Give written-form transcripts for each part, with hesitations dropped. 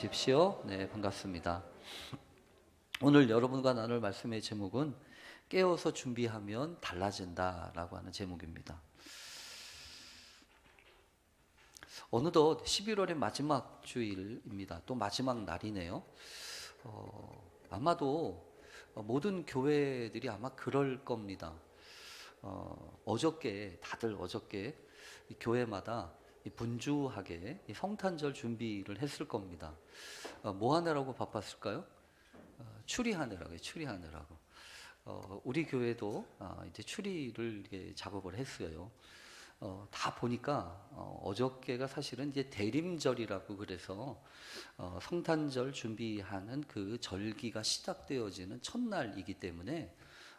십시오. 네, 반갑습니다. 오늘 여러분과 나눌 말씀의 제목은 깨어서 준비하면 달라진다라고 하는 제목입니다. 어느덧 11월의 마지막 주일입니다. 또 마지막 날이네요. 아마도 모든 교회들이 아마 그럴 겁니다. 다들 어저께 이 교회마다 분주하게 이 성탄절 준비를 했을 겁니다. 뭐 하느라고 바빴을까요? 추리하느라고요. 추리하느라고. 우리 교회도 이제 추리를 이렇게 작업을 했어요. 다 보니까 어저께가 사실은 이제 대림절이라고 그래서 성탄절 준비하는 그 절기가 시작되어지는 첫날이기 때문에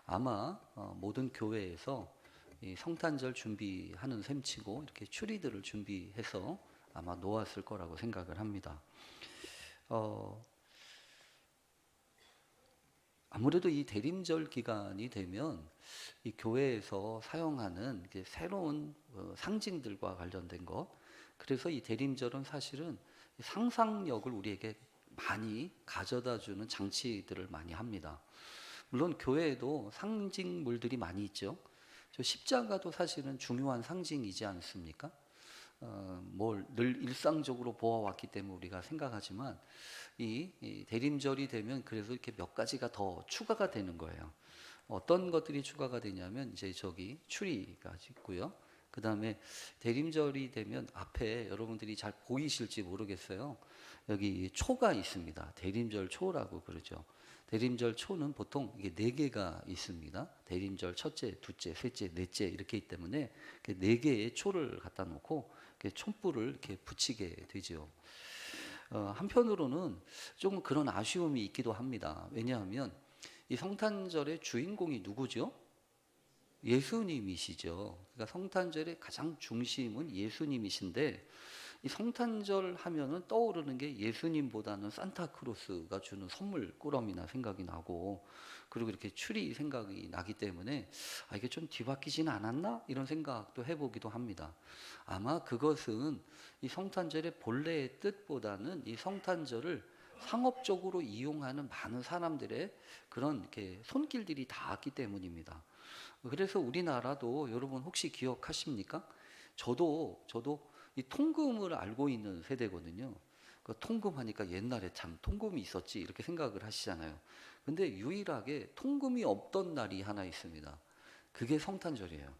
아마 모든 교회에서 이 성탄절 준비하는 셈치고 이렇게 추리들을 준비해서 아마 놓았을 거라고 생각을 합니다. 아무래도 이 대림절 기간이 되면 이 교회에서 사용하는 이제 새로운 상징들과 관련된 것, 그래서 이 대림절은 사실은 상상력을 우리에게 많이 가져다 주는 장치들을 많이 합니다. 물론 교회에도 상징물들이 많이 있죠. 저 십자가도 사실은 중요한 상징이지 않습니까? 뭘 늘 일상적으로 보아왔기 때문에 우리가 생각하지만 이 대림절이 되면 그래서 이렇게 몇 가지가 더 추가가 되는 거예요. 어떤 것들이 추가가 되냐면 이제 저기 추리가 있고요. 그 다음에 대림절이 되면 앞에 여러분들이 잘 보이실지 모르겠어요. 여기 초가 있습니다. 대림절 초라고 그러죠. 대림절 초는 보통 이게 4개가 있습니다. 대림절 첫째, 둘째, 셋째, 넷째 이렇게 있기 때문에 4개의 초를 갖다 놓고 촛불을 이렇게 붙이게 되죠. 한편으로는 조금 그런 아쉬움이 있기도 합니다. 왜냐하면 이 성탄절의 주인공이 누구죠? 예수님이시죠. 그러니까 성탄절의 가장 중심은 예수님이신데 이 성탄절 하면은 떠오르는 게 예수님보다는 산타크로스가 주는 선물 꾸러미나 생각이 나고, 그리고 이렇게 추리 생각이 나기 때문에 이게 좀 뒤바뀌진 않았나? 이런 생각도 해보기도 합니다. 아마 그것은 이 성탄절의 본래의 뜻보다는 이 성탄절을 상업적으로 이용하는 많은 사람들의 그런 이렇게 손길들이 닿았기 때문입니다. 그래서 우리나라도 여러분 혹시 기억하십니까? 저도 이 통금을 알고 있는 세대거든요. 그 통금 하니까 옛날에 참 통금이 있었지 이렇게 생각을 하시잖아요. 근데 유일하게 통금이 없던 날이 하나 있습니다. 그게 성탄절이에요.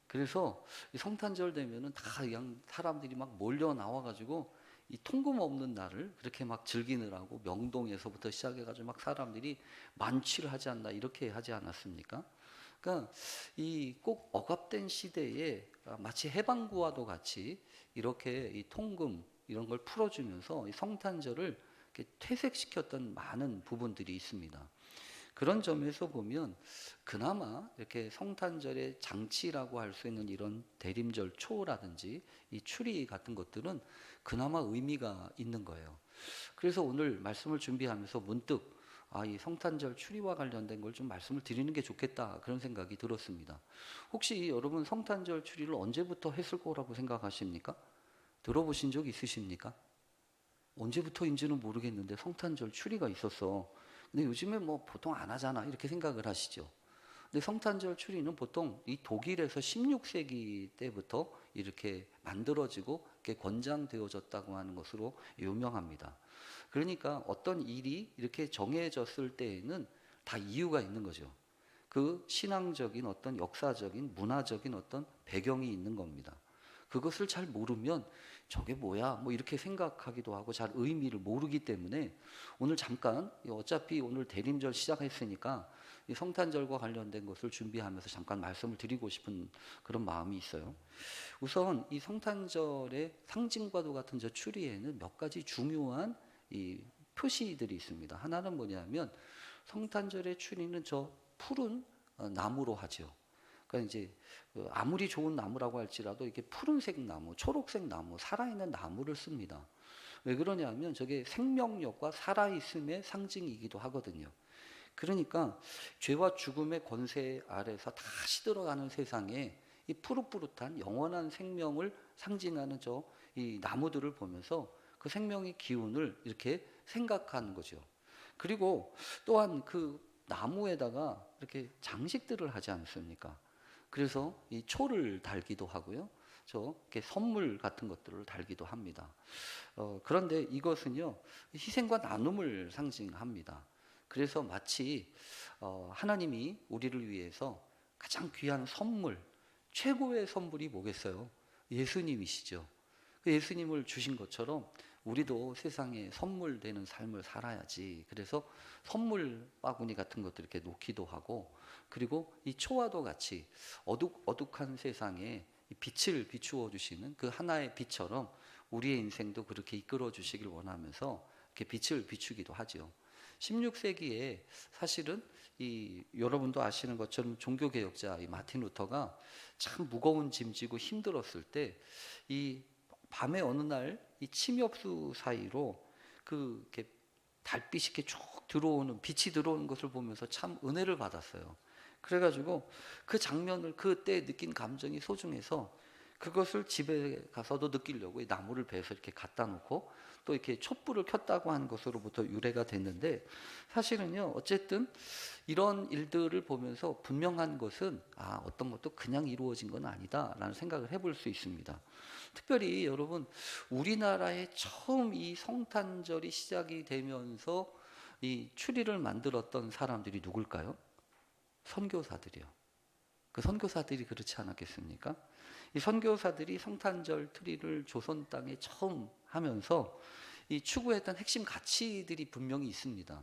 그래서 이 성탄절 되면은 다 그냥 사람들이 막 몰려 나와가지고 이 통금 없는 날을 그렇게 막 즐기느라고 명동에서부터 시작해가지고 막 사람들이 만취를 하지 않나 이렇게 하지 않았습니까? 그러니까 이 꼭 억압된 시대에 마치 해방구와도 같이 이렇게 이 통금 이런 걸 풀어주면서 이 성탄절을 이렇게 퇴색시켰던 많은 부분들이 있습니다. 그런 점에서 보면 그나마 이렇게 성탄절의 장치라고 할 수 있는 이런 대림절 초라든지 이 추리 같은 것들은 그나마 의미가 있는 거예요. 그래서 오늘 말씀을 준비하면서 문득 이 성탄절 추리와 관련된 걸 좀 말씀을 드리는 게 좋겠다 그런 생각이 들었습니다. 혹시 여러분 성탄절 추리를 언제부터 했을 거라고 생각하십니까? 들어보신 적 있으십니까? 언제부터인지는 모르겠는데 성탄절 추리가 있었어. 근데 요즘에 뭐 보통 안 하잖아 이렇게 생각을 하시죠. 근데 성탄절 추리는 보통 이 독일에서 16세기 때부터 이렇게 만들어지고 이렇게 권장되어졌다고 하는 것으로 유명합니다. 그러니까 어떤 일이 이렇게 정해졌을 때에는 다 이유가 있는 거죠. 그 신앙적인 어떤 역사적인 문화적인 어떤 배경이 있는 겁니다. 그것을 잘 모르면 저게 뭐야 뭐 이렇게 생각하기도 하고 잘 의미를 모르기 때문에 오늘 잠깐 어차피 오늘 대림절 시작했으니까 이 성탄절과 관련된 것을 준비하면서 잠깐 말씀을 드리고 싶은 그런 마음이 있어요. 우선 이 성탄절의 상징과도 같은 저 추리에는 몇 가지 중요한 이 표시들이 있습니다. 하나는 뭐냐면 성탄절의 추리는 저 푸른 나무로 하죠. 그러니까 이제 아무리 좋은 나무라고 할지라도 이렇게 푸른색 나무, 초록색 나무, 살아있는 나무를 씁니다. 왜 그러냐면 저게 생명력과 살아있음의 상징이기도 하거든요. 그러니까 죄와 죽음의 권세 아래서 다시 들어가는 세상에 이 푸릇푸릇한 영원한 생명을 상징하는 저 이 나무들을 보면서 그 생명의 기운을 이렇게 생각하는 거죠. 그리고 또한 그 나무에다가 이렇게 장식들을 하지 않습니까? 그래서 이 초를 달기도 하고요. 이렇게 선물 같은 것들을 달기도 합니다. 그런데 이것은요, 희생과 나눔을 상징합니다. 그래서 마치 하나님이 우리를 위해서 가장 귀한 선물, 최고의 선물이 뭐겠어요? 예수님이시죠. 그 예수님을 주신 것처럼 우리도 세상에 선물 되는 삶을 살아야지. 그래서 선물 바구니 같은 것들 이렇게 놓기도 하고, 그리고 이 초와도 같이 어둑어둑한 세상에 이 빛을 비추어 주시는 그 하나의 빛처럼 우리의 인생도 그렇게 이끌어 주시길 원하면서 이렇게 빛을 비추기도 하죠. 16세기에 사실은 이 여러분도 아시는 것처럼 종교개혁자 이 마틴 루터가 참 무거운 짐 지고 힘들었을 때 이 밤에 어느 날 이 침엽수 사이로 그 이렇게 달빛이 이렇게 쭉 들어오는 빛이 들어오는 것을 보면서 참 은혜를 받았어요. 그래가지고 그 장면을 그때 느낀 감정이 소중해서 그것을 집에 가서도 느끼려고 이 나무를 베서 이렇게 갖다 놓고 또 이렇게 촛불을 켰다고 하는 것으로부터 유래가 됐는데, 사실은요 어쨌든 이런 일들을 보면서 분명한 것은 어떤 것도 그냥 이루어진 건 아니다라는 생각을 해볼 수 있습니다. 특별히 여러분, 우리나라에 처음 이 성탄절이 시작이 되면서 이 추리를 만들었던 사람들이 누굴까요? 선교사들이요. 그 선교사들이 그렇지 않았겠습니까? 이 선교사들이 성탄절 트리를 조선 땅에 처음 하면서 이 추구했던 핵심 가치들이 분명히 있습니다.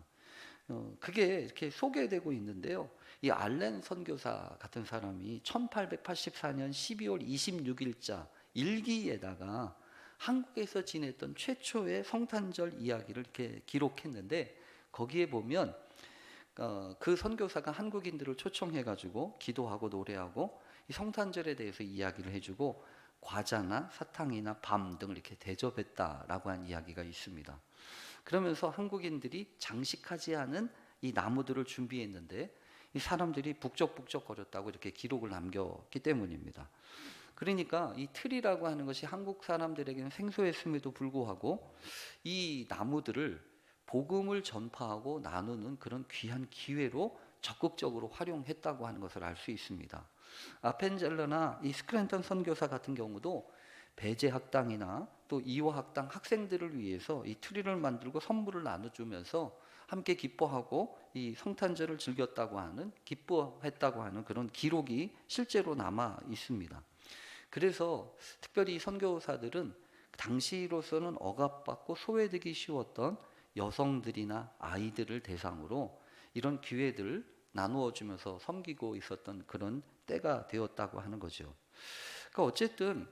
그게 이렇게 소개되고 있는데요. 이 알렌 선교사 같은 사람이 1884년 12월 26일자 일기에다가 한국에서 지냈던 최초의 성탄절 이야기를 이렇게 기록했는데, 거기에 보면 그 선교사가 한국인들을 초청해가지고 기도하고 노래하고 이 성탄절에 대해서 이야기를 해주고 과자나 사탕이나 밤 등을 이렇게 대접했다라고 한 이야기가 있습니다. 그러면서 한국인들이 장식하지 않은 이 나무들을 준비했는데 이 사람들이 북적북적거렸다고 이렇게 기록을 남겼기 때문입니다. 그러니까 이 틀이라고 하는 것이 한국 사람들에게는 생소했음에도 불구하고 이 나무들을 복음을 전파하고 나누는 그런 귀한 기회로 적극적으로 활용했다고 하는 것을 알 수 있습니다. 아펜젤러나 이 스크랜턴 선교사 같은 경우도 배제 학당이나 또 이화 학당 학생들을 위해서 이 트리를 만들고 선물을 나눠주면서 함께 기뻐하고 이 성탄절을 즐겼다고 하는, 기뻐했다고 하는 그런 기록이 실제로 남아 있습니다. 그래서 특별히 선교사들은 당시로서는 억압받고 소외되기 쉬웠던 여성들이나 아이들을 대상으로 이런 기회들을 나누어 주면서 섬기고 있었던 그런 때가 되었다고 하는 거죠. 그러니까 어쨌든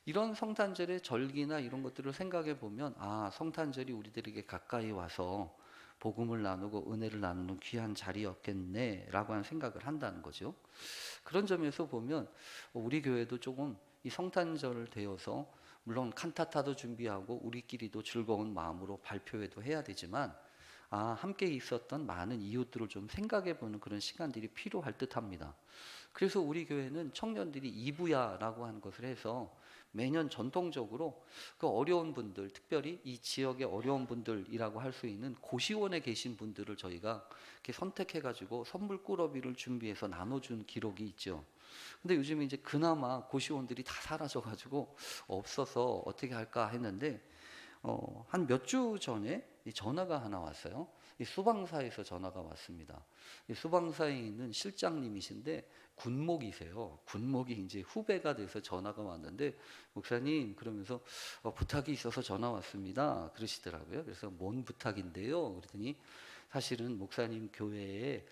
이런 성탄절의 절기나 이런 것들을 생각해 보면 성탄절이 우리들에게 가까이 와서 복음을 나누고 은혜를 나누는 귀한 자리였겠네라고 하는 생각을 한다는 거죠. 그런 점에서 보면 우리 교회도 조금 이 성탄절을 되어서 물론 칸타타도 준비하고 우리끼리도 즐거운 마음으로 발표회도 해야 되지만 함께 있었던 많은 이웃들을 좀 생각해 보는 그런 시간들이 필요할 듯합니다. 그래서 우리 교회는 청년들이 이부야라고 하는 것을 해서 매년 전통적으로 그 어려운 분들, 특별히 이 지역의 어려운 분들이라고 할 수 있는 고시원에 계신 분들을 저희가 이렇게 선택해 가지고 선물 꾸러미를 준비해서 나눠준 기록이 있죠. 근데 요즘에 이제 그나마 고시원들이 다 사라져 가지고 없어서 어떻게 할까 했는데 한 몇 주 전에 이 전화가 하나 왔어요. 이 수방사에서 전화가 왔습니다. 이 수방사에 있는 실장님이신데 군목이세요. 군목이 이제 후배가 돼서 전화가 왔는데, 목사님 그러면서 부탁이 있어서 전화 왔습니다 그러시더라고요. 그래서 뭔 부탁인데요? 그랬더니 사실은 목사님 교회에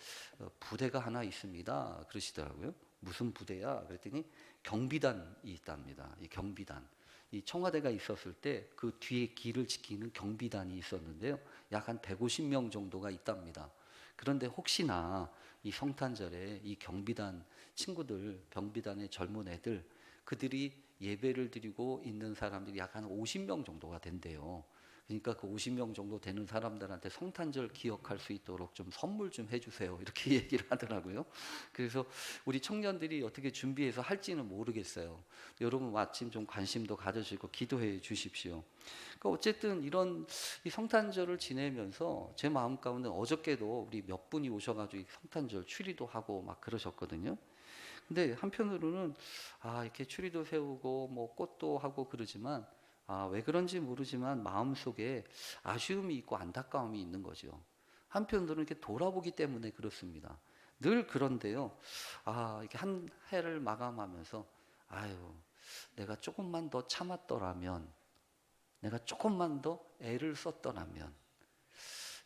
부대가 하나 있습니다 그러시더라고요. 무슨 부대야? 그랬더니 경비단이 있답니다. 이 경비단. 이 청와대가 있었을 때 그 뒤에 길을 지키는 경비단이 있었는데요. 약 한 150명 정도가 있답니다. 그런데 혹시나 이 성탄절에 이 경비단 친구들, 경비단의 젊은 애들, 그들이 예배를 드리고 있는 사람들이 약 한 50명 정도가 된대요. 그러니까 그 50명 정도 되는 사람들한테 성탄절 기억할 수 있도록 좀 선물 좀 해주세요. 이렇게 얘기를 하더라고요. 그래서 우리 청년들이 어떻게 준비해서 할지는 모르겠어요. 여러분 마침 좀 관심도 가져주시고 기도해 주십시오. 그러니까 어쨌든 이런 이 성탄절을 지내면서 제 마음 가운데 어저께도 우리 몇 분이 오셔가지고 이 성탄절 추리도 하고 막 그러셨거든요. 근데 한편으로는 이렇게 추리도 세우고 뭐 꽃도 하고 그러지만 왜 그런지 모르지만 마음속에 아쉬움이 있고 안타까움이 있는 거죠. 한편으로는 이렇게 돌아보기 때문에 그렇습니다. 늘 그런데요. 이렇게 한 해를 마감하면서 아유, 내가 조금만 더 참았더라면, 내가 조금만 더 애를 썼더라면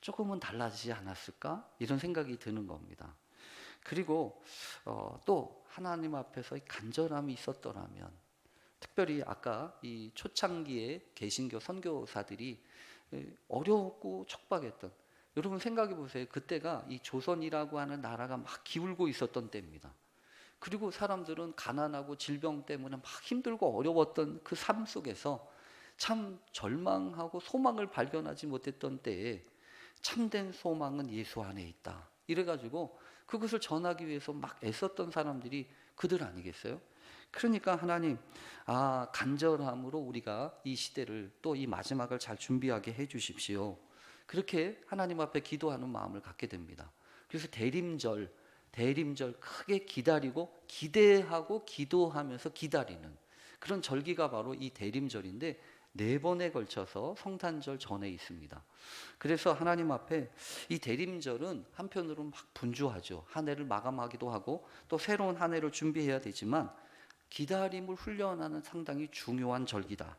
조금은 달라지지 않았을까? 이런 생각이 드는 겁니다. 그리고 또 하나님 앞에서 간절함이 있었더라면, 특별히 아까 이 초창기에 개신교 선교사들이 어렵고 척박했던, 여러분 생각해 보세요. 그때가 이 조선이라고 하는 나라가 막 기울고 있었던 때입니다. 그리고 사람들은 가난하고 질병 때문에 막 힘들고 어려웠던 그 삶 속에서 참 절망하고 소망을 발견하지 못했던 때에 참된 소망은 예수 안에 있다. 이래가지고 그것을 전하기 위해서 막 애썼던 사람들이 그들 아니겠어요? 그러니까 하나님, 간절함으로 우리가 이 시대를 또 이 마지막을 잘 준비하게 해 주십시오. 그렇게 하나님 앞에 기도하는 마음을 갖게 됩니다. 그래서 대림절 크게 기다리고 기대하고 기도하면서 기다리는 그런 절기가 바로 이 대림절인데 4번에 걸쳐서 성탄절 전에 있습니다. 그래서 하나님 앞에 이 대림절은 한편으로는 막 분주하죠. 한 해를 마감하기도 하고 또 새로운 한 해를 준비해야 되지만 기다림을 훈련하는 상당히 중요한 절기다.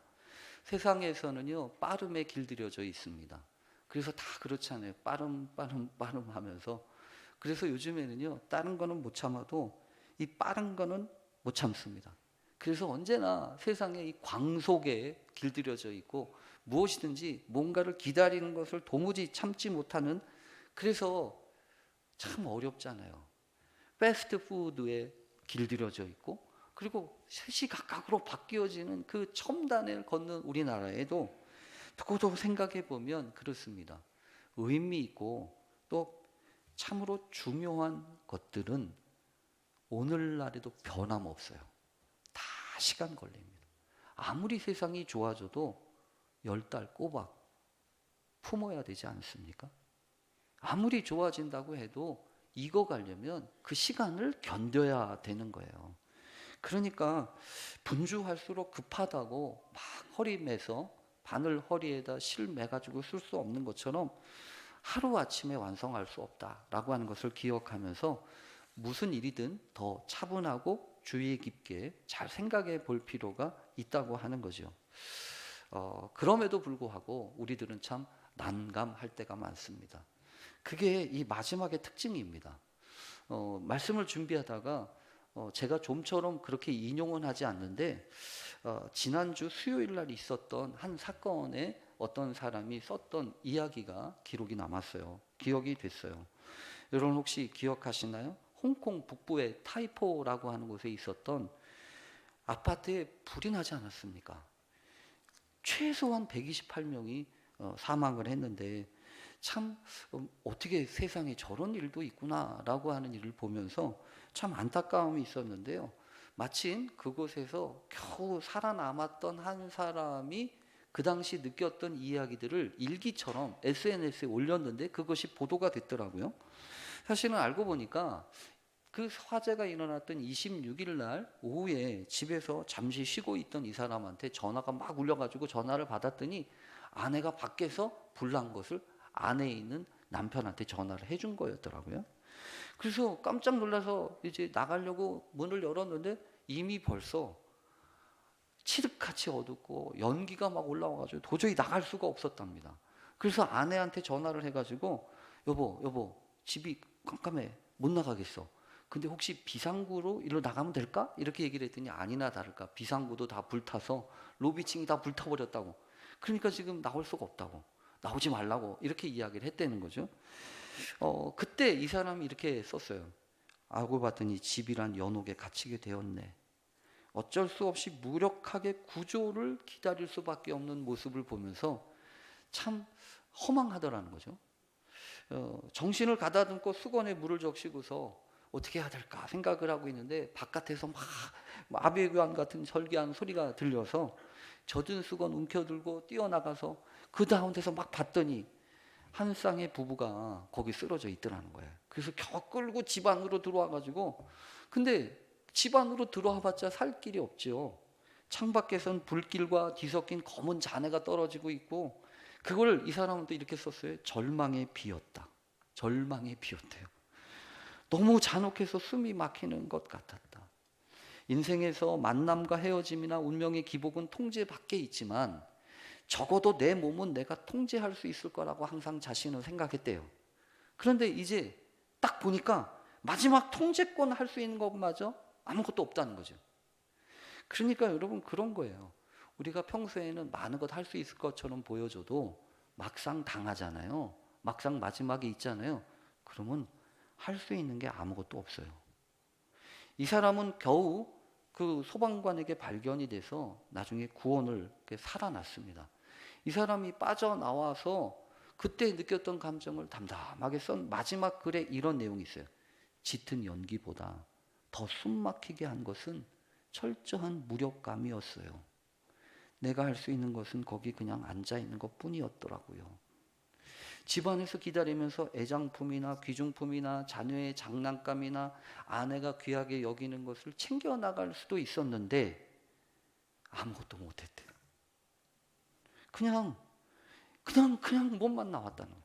세상에서는요, 빠름에 길들여져 있습니다. 그래서 다 그렇잖아요. 빠름 하면서. 그래서 요즘에는요, 다른 거는 못 참아도 이 빠른 거는 못 참습니다. 그래서 언제나 세상에 이 광속에 길들여져 있고 무엇이든지 뭔가를 기다리는 것을 도무지 참지 못하는, 그래서 참 어렵잖아요. 패스트푸드에 길들여져 있고 그리고 시시각각으로 바뀌어지는 그 첨단을 걷는 우리나라에도 또 생각해 보면 그렇습니다. 의미 있고 또 참으로 중요한 것들은 오늘날에도 변함없어요. 다 시간 걸립니다. 아무리 세상이 좋아져도 10달 꼬박 품어야 되지 않습니까? 아무리 좋아진다고 해도 익어가려면 그 시간을 견뎌야 되는 거예요. 그러니까 분주할수록 급하다고 막 허리 매서 바늘 허리에다 실 매가지고 쓸 수 없는 것처럼 하루아침에 완성할 수 없다라고 하는 것을 기억하면서 무슨 일이든 더 차분하고 주의 깊게 잘 생각해 볼 필요가 있다고 하는 거죠. 그럼에도 불구하고 우리들은 참 난감할 때가 많습니다. 그게 이 마지막의 특징입니다. 말씀을 준비하다가 제가 좀처럼 그렇게 인용은 하지 않는데 지난주 수요일 날 있었던 한 사건에 어떤 사람이 썼던 이야기가 기록이 남았어요. 기억이 됐어요. 여러분 혹시 기억하시나요? 홍콩 북부의 타이포라고 하는 곳에 있었던 아파트에 불이 나지 않았습니까? 최소한 128명이 사망을 했는데 참 어떻게 세상에 저런 일도 있구나라고 하는 일을 보면서 참 안타까움이 있었는데요. 마침 그곳에서 겨우 살아남았던 한 사람이 그 당시 느꼈던 이야기들을 일기처럼 SNS에 올렸는데 그것이 보도가 됐더라고요. 사실은 알고 보니까 그 화재가 일어났던 26일 날 오후에 집에서 잠시 쉬고 있던 이 사람한테 전화가 막 울려가지고 전화를 받았더니 아내가 밖에서 불난 것을 안에 있는 남편한테 전화를 해준 거였더라고요. 그래서 깜짝 놀라서 이제 나가려고 문을 열었는데 이미 벌써 칠흑같이 어둡고 연기가 막 올라와가지고 도저히 나갈 수가 없었답니다. 그래서 아내한테 전화를 해가지고 여보 집이 깜깜해 못 나가겠어. 근데 혹시 비상구로 일로 나가면 될까? 이렇게 얘기를 했더니 아니나 다를까 비상구도 다 불타서 로비층이 다 불타버렸다고. 그러니까 지금 나올 수가 없다고. 나오지 말라고 이렇게 이야기를 했다는 거죠. 그때 이 사람이 이렇게 썼어요. 알고 봤더니 집이란 연옥에 갇히게 되었네. 어쩔 수 없이 무력하게 구조를 기다릴 수밖에 없는 모습을 보면서 참 허망하더라는 거죠. 정신을 가다듬고 수건에 물을 적시고서 어떻게 해야 될까 생각을 하고 있는데 바깥에서 막 아베교환 같은 절기한 소리가 들려서 젖은 수건 움켜들고 뛰어나가서 그 가운데서 막 봤더니 한 쌍의 부부가 거기 쓰러져 있더라는 거예요. 그래서 겨우 끌고 집 안으로 들어와가지고, 근데 집 안으로 들어와봤자 살 길이 없죠. 창밖에선 불길과 뒤섞인 검은 잔해가 떨어지고 있고, 그걸 이 사람은 또 이렇게 썼어요. 절망에 비었다. 절망에 비었대요. 너무 잔혹해서 숨이 막히는 것 같았다. 인생에서 만남과 헤어짐이나 운명의 기복은 통제 밖에 있지만 적어도 내 몸은 내가 통제할 수 있을 거라고 항상 자신은 생각했대요. 그런데 이제 딱 보니까 마지막 통제권 할 수 있는 것마저 아무것도 없다는 거죠. 그러니까 여러분 그런 거예요. 우리가 평소에는 많은 것 할 수 있을 것처럼 보여줘도 막상 당하잖아요. 막상 마지막에 있잖아요. 그러면 할 수 있는 게 아무것도 없어요. 이 사람은 겨우 그 소방관에게 발견이 돼서 나중에 구원을 살아났습니다. 이 사람이 빠져나와서 그때 느꼈던 감정을 담담하게 쓴 마지막 글에 이런 내용이 있어요. 짙은 연기보다 더 숨막히게 한 것은 철저한 무력감이었어요. 내가 할 수 있는 것은 거기 그냥 앉아있는 것뿐이었더라고요. 집안에서 기다리면서 애장품이나 귀중품이나 자녀의 장난감이나 아내가 귀하게 여기는 것을 챙겨나갈 수도 있었는데 아무것도 못했대요. 그냥 몸만 나왔다는 거예요.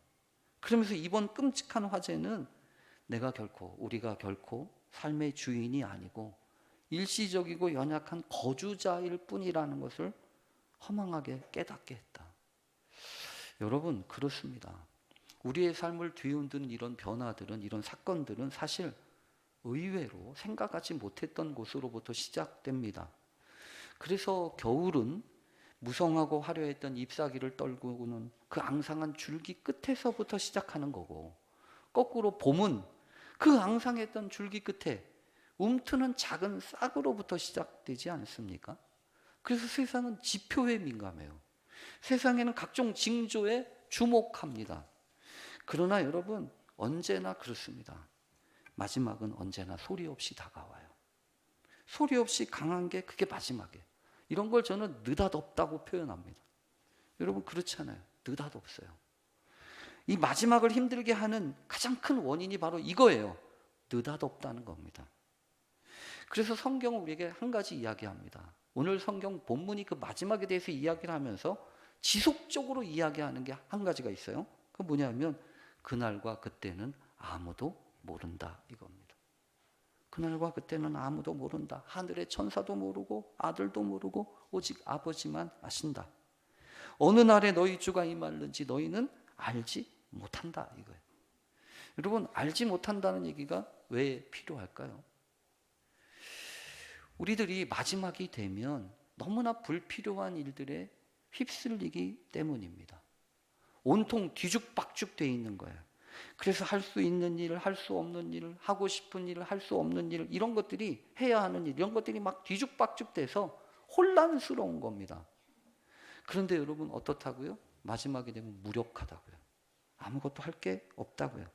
그러면서 이번 끔찍한 화재는 우리가 결코 삶의 주인이 아니고 일시적이고 연약한 거주자일 뿐이라는 것을 허망하게 깨닫게 했다. 여러분 그렇습니다. 우리의 삶을 뒤흔든 이런 변화들은, 이런 사건들은 사실 의외로 생각하지 못했던 곳으로부터 시작됩니다. 그래서 겨울은 무성하고 화려했던 잎사귀를 떨구는 그 앙상한 줄기 끝에서부터 시작하는 거고, 거꾸로 봄은 그 앙상했던 줄기 끝에 움트는 작은 싹으로부터 시작되지 않습니까? 그래서 세상은 지표에 민감해요. 세상에는 각종 징조에 주목합니다. 그러나 여러분 언제나 그렇습니다. 마지막은 언제나 소리 없이 다가와요. 소리 없이 강한 게 그게 마지막이에요. 이런 걸 저는 느닷없다고 표현합니다. 여러분 그렇잖아요. 느닷없어요. 이 마지막을 힘들게 하는 가장 큰 원인이 바로 이거예요. 느닷없다는 겁니다. 그래서 성경은 우리에게 한 가지 이야기합니다. 오늘 성경 본문이 그 마지막에 대해서 이야기를 하면서 지속적으로 이야기하는 게 한 가지가 있어요. 그건 뭐냐면 그날과 그때는 아무도 모른다 이겁니다. 그날과 그때는 아무도 모른다. 하늘의 천사도 모르고 아들도 모르고 오직 아버지만 아신다. 어느 날에 너희 주가 임하는지 너희는 알지 못한다 이거예요. 여러분 알지 못한다는 얘기가 왜 필요할까요? 우리들이 마지막이 되면 너무나 불필요한 일들에 휩쓸리기 때문입니다. 온통 뒤죽박죽 돼 있는 거예요. 그래서 할 수 있는 일, 할 수 없는 일, 하고 싶은 일, 할 수 없는 일, 이런 것들이 해야 하는 일, 이런 것들이 막 뒤죽박죽 돼서 혼란스러운 겁니다. 그런데 여러분 어떻다고요? 마지막이 되면 무력하다고요. 아무것도 할 게 없다고요.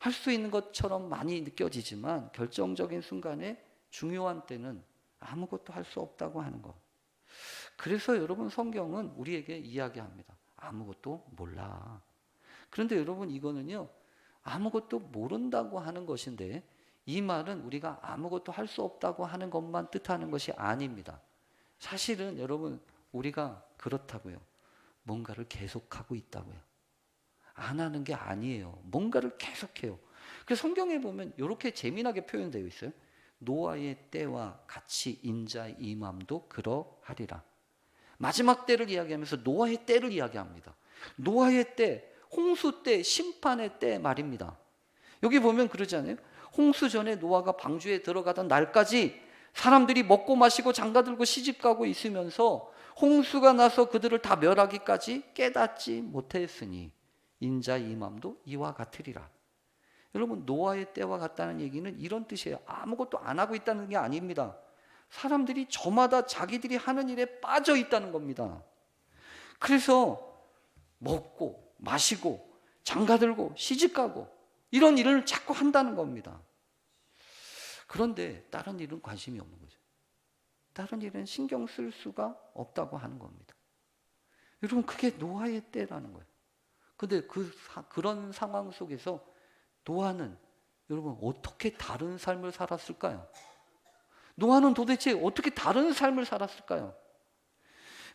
할 수 있는 것처럼 많이 느껴지지만 결정적인 순간에 중요한 때는 아무것도 할 수 없다고 하는 것. 그래서 여러분 성경은 우리에게 이야기합니다. 아무것도 몰라. 그런데 여러분 이거는요, 아무것도 모른다고 하는 것인데 이 말은 우리가 아무것도 할 수 없다고 하는 것만 뜻하는 것이 아닙니다. 사실은 여러분 우리가 그렇다고요. 뭔가를 계속하고 있다고요. 안 하는 게 아니에요. 뭔가를 계속해요. 그래서 성경에 보면 이렇게 재미나게 표현되어 있어요. 노아의 때와 같이 인자의 임함도 그러하리라. 마지막 때를 이야기하면서 노아의 때를 이야기합니다. 노아의 때, 홍수 때, 심판의 때 말입니다. 여기 보면 그러지 않아요? 홍수 전에 노아가 방주에 들어가던 날까지 사람들이 먹고 마시고 장가들고 시집가고 있으면서 홍수가 나서 그들을 다 멸하기까지 깨닫지 못했으니 인자의 임함도 이와 같으리라. 여러분 노아의 때와 같다는 얘기는 이런 뜻이에요. 아무것도 안 하고 있다는 게 아닙니다. 사람들이 저마다 자기들이 하는 일에 빠져 있다는 겁니다. 그래서 먹고 마시고 장가들고 시집가고 이런 일을 자꾸 한다는 겁니다. 그런데 다른 일은 관심이 없는 거죠. 다른 일은 신경 쓸 수가 없다고 하는 겁니다. 여러분, 그게 노아의 때라는 거예요. 근데 그런 상황 속에서 노아는 여러분 어떻게 다른 삶을 살았을까요? 노아는 도대체 어떻게 다른 삶을 살았을까요?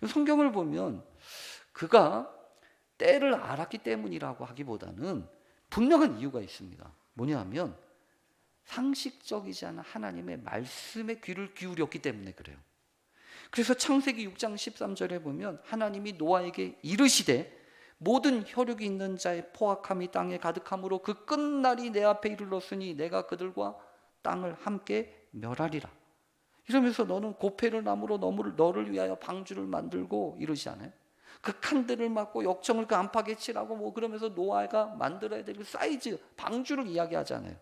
성경을 보면 그가 때를 알았기 때문이라고 하기보다는 분명한 이유가 있습니다. 뭐냐면 상식적이지 않은 하나님의 말씀에 귀를 기울였기 때문에 그래요. 그래서 창세기 6장 13절에 보면 하나님이 노아에게 이르시되 모든 혈육이 있는 자의 포악함이 땅에 가득함으로 그 끝날이 내 앞에 이르렀으니 내가 그들과 땅을 함께 멸하리라. 이러면서 너는 고페르 나무로 너를 위하여 방주를 만들고 이러지 않아요? 그 칸들을 막고 역청을 그 안팎에 칠하고 뭐 그러면서 노아가 만들어야 될 그 사이즈 방주를 이야기하잖아요.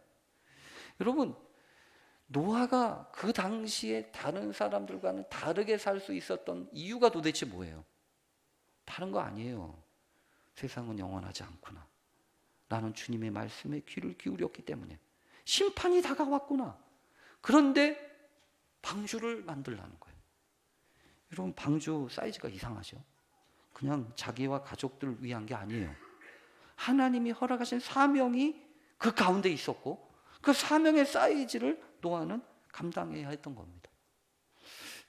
여러분, 노아가 그 당시에 다른 사람들과는 다르게 살 수 있었던 이유가 도대체 뭐예요? 다른 거 아니에요. 세상은 영원하지 않구나. 나는 주님의 말씀에 귀를 기울였기 때문에 심판이 다가왔구나. 그런데 방주를 만들라는 거예요. 여러분, 방주 사이즈가 이상하죠? 그냥 자기와 가족들을 위한 게 아니에요. 하나님이 허락하신 사명이 그 가운데 있었고 그 사명의 사이즈를 노아는 감당해야 했던 겁니다.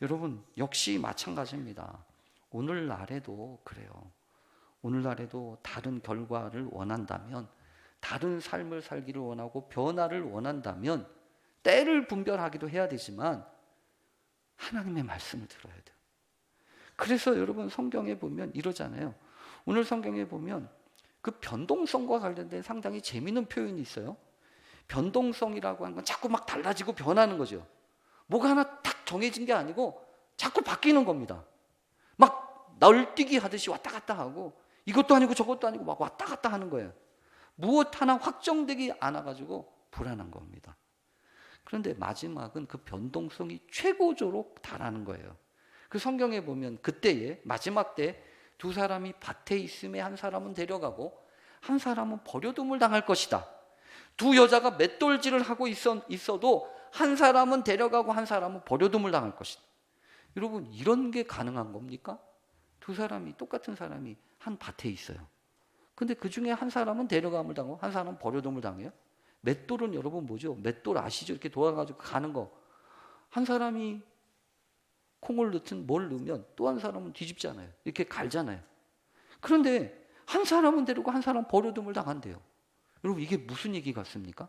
여러분, 역시 마찬가지입니다. 오늘날에도 그래요. 오늘날에도 다른 결과를 원한다면, 다른 삶을 살기를 원하고 변화를 원한다면 때를 분별하기도 해야 되지만 하나님의 말씀을 들어야 돼요. 그래서 여러분, 성경에 보면 이러잖아요. 오늘 성경에 보면 그 변동성과 관련된 상당히 재미있는 표현이 있어요. 변동성이라고 하는 건 자꾸 막 달라지고 변하는 거죠. 뭐가 하나 딱 정해진 게 아니고 자꾸 바뀌는 겁니다. 막 널뛰기 하듯이 왔다 갔다 하고 이것도 아니고 저것도 아니고 막 왔다 갔다 하는 거예요. 무엇 하나 확정되지 않아가지고 불안한 겁니다. 그런데 마지막은 그 변동성이 최고조로 달하는 거예요. 그 성경에 보면 그때에 마지막 때 두 사람이 밭에 있음에 한 사람은 데려가고 한 사람은 버려둠을 당할 것이다. 두 여자가 맷돌질을 하고 있어도 한 사람은 데려가고 한 사람은 버려둠을 당할 것이다. 여러분, 이런 게 가능한 겁니까? 두 사람이, 똑같은 사람이 한 밭에 있어요. 근데 그 중에 한 사람은 데려감을 당하고 한 사람은 버려둠을 당해요. 맷돌은 여러분 뭐죠? 맷돌 아시죠? 이렇게 도와가지고 가는 거. 한 사람이 콩을 넣든 뭘 넣으면 또 한 사람은 뒤집잖아요. 이렇게 갈잖아요. 그런데 한 사람은 데리고 한 사람은 버려둠을 당한대요. 여러분, 이게 무슨 얘기 같습니까?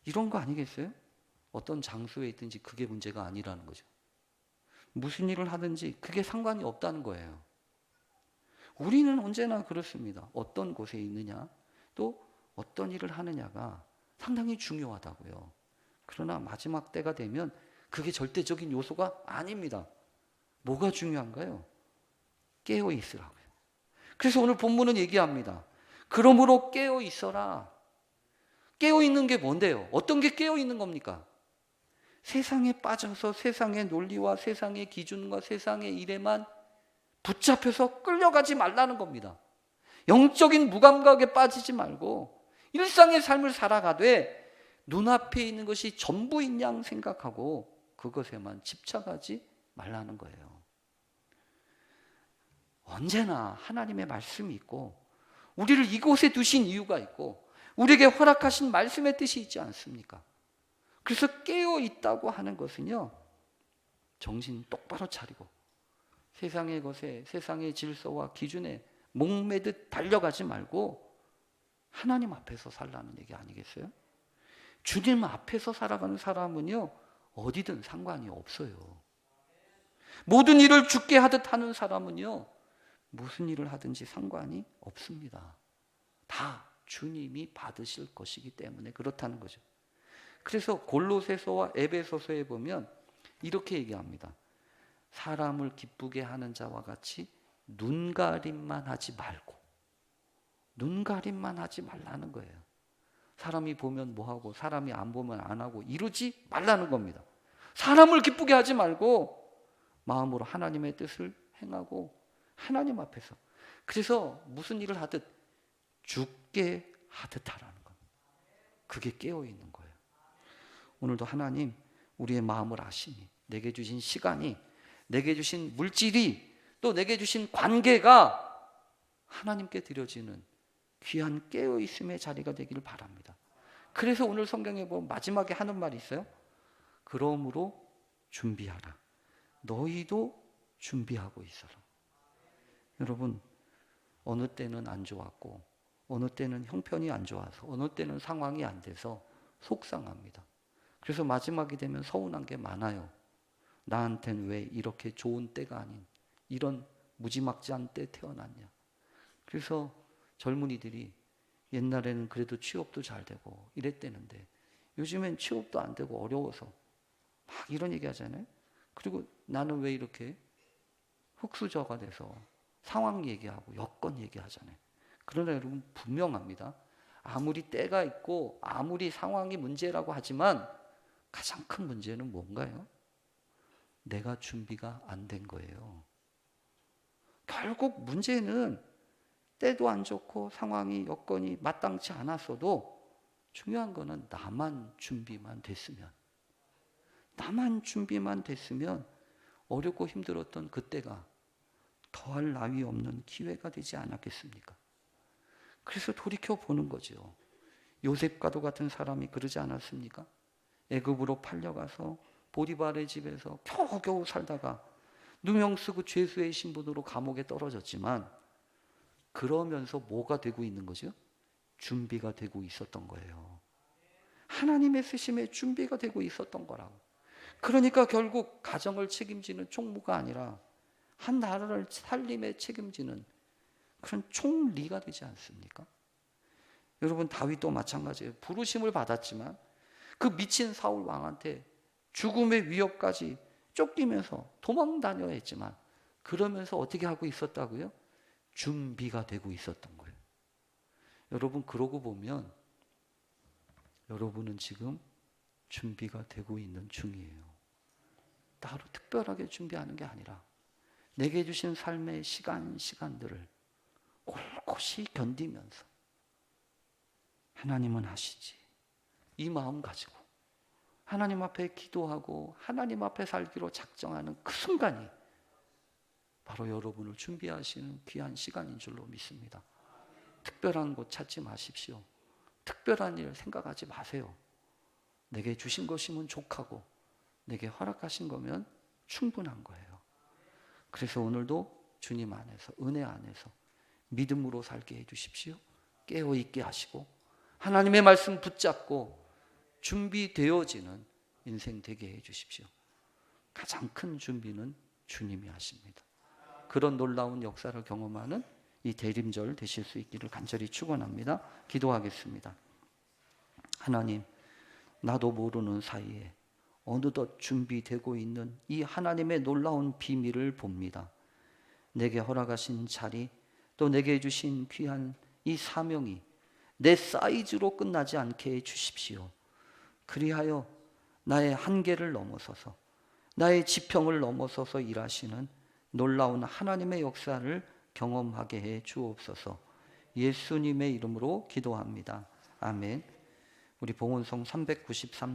이런 거 아니겠어요? 어떤 장소에 있든지 그게 문제가 아니라는 거죠. 무슨 일을 하든지 그게 상관이 없다는 거예요. 우리는 언제나 그렇습니다. 어떤 곳에 있느냐, 또 어떤 일을 하느냐가 상당히 중요하다고요. 그러나 마지막 때가 되면 그게 절대적인 요소가 아닙니다. 뭐가 중요한가요? 깨어 있으라고요. 그래서 오늘 본문은 얘기합니다. 그러므로 깨어 있어라. 깨어 있는 게 뭔데요? 어떤 게 깨어 있는 겁니까? 세상에 빠져서 세상의 논리와 세상의 기준과 세상의 일에만 붙잡혀서 끌려가지 말라는 겁니다. 영적인 무감각에 빠지지 말고 일상의 삶을 살아가되 눈앞에 있는 것이 전부인 양 생각하고 그것에만 집착하지 말라는 거예요. 언제나 하나님의 말씀이 있고 우리를 이곳에 두신 이유가 있고 우리에게 허락하신 말씀의 뜻이 있지 않습니까? 그래서 깨어 있다고 하는 것은요, 정신 똑바로 차리고 세상의 것에, 세상의 질서와 기준에 목매듯 달려가지 말고 하나님 앞에서 살라는 얘기 아니겠어요? 주님 앞에서 살아가는 사람은요, 어디든 상관이 없어요. 모든 일을 주께 하듯 하는 사람은요, 무슨 일을 하든지 상관이 없습니다. 다 주님이 받으실 것이기 때문에 그렇다는 거죠. 그래서 골로새서와 에베소서에 보면 이렇게 얘기합니다. 사람을 기쁘게 하는 자와 같이 눈가림만 하지 말고, 눈가림만 하지 말라는 거예요. 사람이 보면 뭐하고 사람이 안 보면 안 하고 이러지 말라는 겁니다. 사람을 기쁘게 하지 말고 마음으로 하나님의 뜻을 행하고 하나님 앞에서 그래서 무슨 일을 하듯 죽게 하듯 하라는 겁니다. 그게 깨어있는 거예요. 오늘도 하나님 우리의 마음을 아시니 내게 주신 시간이, 내게 주신 물질이, 또 내게 주신 관계가 하나님께 드려지는 귀한 깨어있음의 자리가 되기를 바랍니다. 그래서 오늘 성경에 보면 마지막에 하는 말이 있어요. 그러므로 준비하라. 너희도 준비하고 있어라. 여러분, 어느 때는 안 좋았고, 어느 때는 형편이 안 좋아서, 어느 때는 상황이 안 돼서 속상합니다. 그래서 마지막이 되면 서운한 게 많아요. 나한테는 왜 이렇게 좋은 때가 아닌 이런 무지막지한 때 태어났냐. 그래서 젊은이들이 옛날에는 그래도 취업도 잘 되고 이랬대는데 요즘엔 취업도 안 되고 어려워서 막 이런 얘기 하잖아요. 그리고 나는 왜 이렇게 흙수저가 돼서 상황 얘기하고 여건 얘기하잖아요. 그러나 여러분 분명합니다. 아무리 때가 있고 아무리 상황이 문제라고 하지만 가장 큰 문제는 뭔가요? 내가 준비가 안 된 거예요. 결국 문제는 때도 안 좋고 상황이 여건이 마땅치 않았어도 중요한 거는 나만 준비만 됐으면, 나만 준비만 됐으면 어렵고 힘들었던 그때가 더할 나위 없는 기회가 되지 않았겠습니까? 그래서 돌이켜 보는 거죠. 요셉과도 같은 사람이 그러지 않았습니까? 애굽으로 팔려가서 보디발의 집에서 겨우겨우 살다가 누명 쓰고 죄수의 신분으로 감옥에 떨어졌지만 그러면서 뭐가 되고 있는 거죠? 준비가 되고 있었던 거예요. 하나님의 쓰심에 준비가 되고 있었던 거라고. 그러니까 결국 가정을 책임지는 총무가 아니라 한 나라를 살림에 책임지는 그런 총리가 되지 않습니까? 여러분 다윗도 마찬가지예요. 부르심을 받았지만 그 미친 사울 왕한테 죽음의 위협까지 쫓기면서 도망 다녀야 했지만 그러면서 어떻게 하고 있었다고요? 준비가 되고 있었던 거예요. 여러분 그러고 보면 여러분은 지금 준비가 되고 있는 중이에요. 따로 특별하게 준비하는 게 아니라 내게 주신 삶의 시간들을 꼿꼿이 견디면서 하나님은 하시지, 이 마음 가지고 하나님 앞에 기도하고 하나님 앞에 살기로 작정하는 그 순간이 바로 여러분을 준비하시는 귀한 시간인 줄로 믿습니다. 특별한 곳 찾지 마십시오. 특별한 일 생각하지 마세요. 내게 주신 것이 만족하고 내게 허락하신 거면 충분한 거예요. 그래서 오늘도 주님 안에서, 은혜 안에서 믿음으로 살게 해주십시오. 깨어있게 하시고 하나님의 말씀 붙잡고 준비되어지는 인생 되게 해주십시오. 가장 큰 준비는 주님이 하십니다. 그런 놀라운 역사를 경험하는 이 대림절 되실 수 있기를 간절히 축원합니다. 기도하겠습니다. 하나님, 나도 모르는 사이에 어느덧 준비되고 있는 이 하나님의 놀라운 비밀을 봅니다. 내게 허락하신 자리, 또 내게 주신 귀한 이 사명이 내 사이즈로 끝나지 않게 해주십시오. 그리하여 나의 한계를 넘어서서 나의 지평을 넘어서서 일하시는 놀라운 하나님의 역사를 경험하게 해 주옵소서. 예수님의 이름으로 기도합니다. 아멘. 우리 봉헌성 393